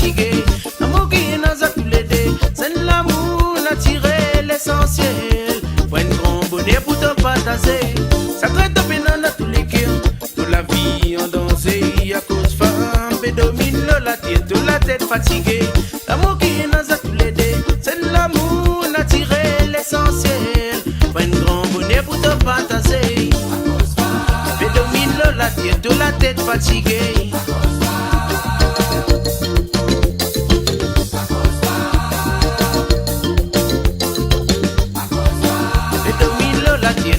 fatigué. L'amour qui nous a tous les deux, c'est l'amour naturel, essentiel. Faut un grand bonheur pour te partager. Ça traite de peine dans tous les cœurs. Toute la vie en dansé, à cause femme, et domine la tête, toute la tête fatiguée. L'amour qui nous a tous les deux, c'est l'amour naturel, essentiel. Faut un grand bonheur pour te partager. Et domine la tête, toute la tête fatiguée.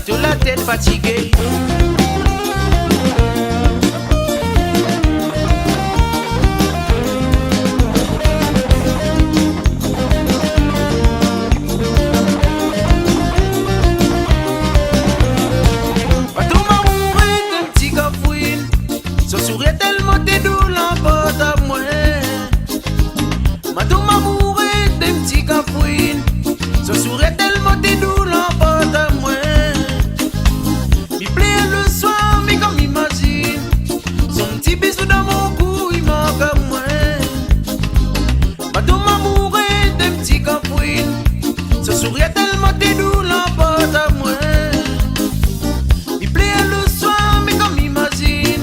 Toute la tête fatiguée. Patou m'a mouru d'un petit cafouine. Son sourire tellement t'es doux l'emporte à moi. Patou m'a mouru d'un petit cafouine. Son sourire tellement t'es doux l'emporte à moi. Le soir, mais comme imagine, son petit bisou dans mon cou, il manque à moi. Madou m'a mouru d'un petit cafouine. Ce sourire tellement t'es doux, l'emporte à moi. Il plaît le soir, mais comme imagine,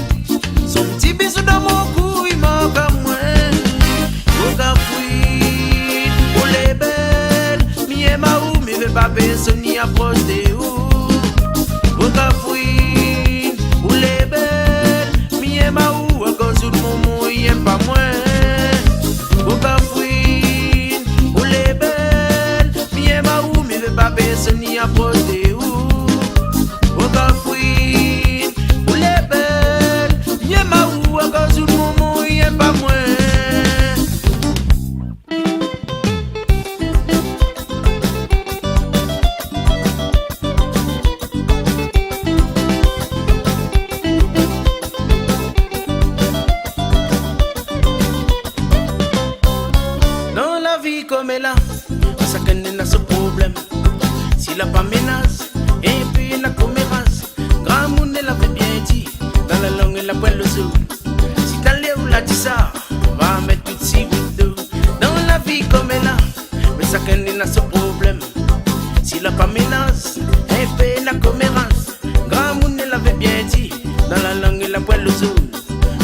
son petit bisou dans mon cou, il manque à moi. Oh cafouine, oh les belles, mi et ma ou, mi veut pas personne ni approche de ou. Oh cafouine, ou les belles, mi et ma ou, à cause de mon mot, il aime pas moi. Oh cafouine, ou les belles, mi et ma ou, mi veut pas personne ni approche de ou. Oh cafouine, ou les belles, mi et ma ou, à cause de mon mot, il aime pas moi. Comme elle a, ça connaît ce problème. Si la pas menace, et puis la commérace, grand monde elle avait bien dit, dans la langue elle appelle le zoo. Si t'as l'air ou la dit ça, va mettre tout si d'eau. Dans la vie comme elle a, mais ça connaît ce problème. Si la pas menace, et puis la commérace, grand monde elle avait bien dit, dans la langue elle appelle le zoo.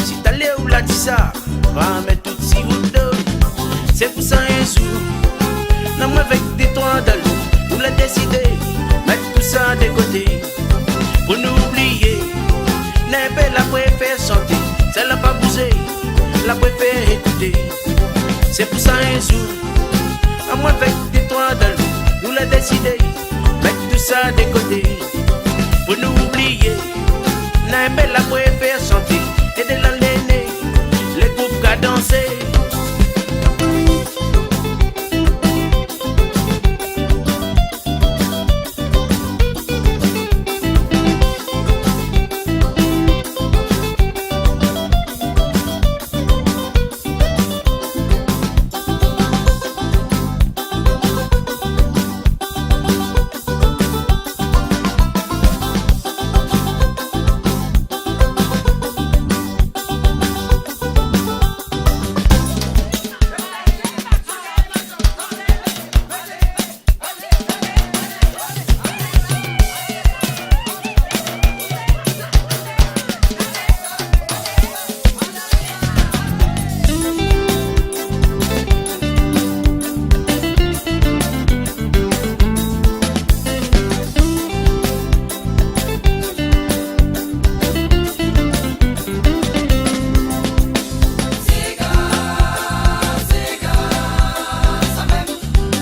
Si t'as l'air ou la dit ça, va mettre tout si d'eau. C'est pour ça un jour, non moi avec des toits dans l'eau, nous l'a décidé, mettre tout ça de côté. Pour nous oublier, n'est pas la préfère chanter, ça l'a pas bougé, la préfère écouter. C'est pour ça un jour, non moi avec des toits dans l'eau, nous l'a décidé, mettre tout ça de côté. Pour nous oublier, n'est pas la préfère chanter, et de l'enlever, les groupes qu'a dansé.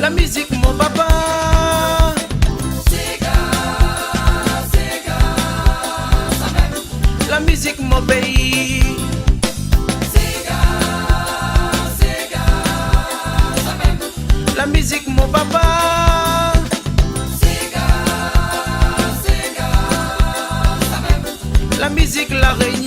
La musique mon papa. La musique mon pays. La musique mon papa. La musique la réunion.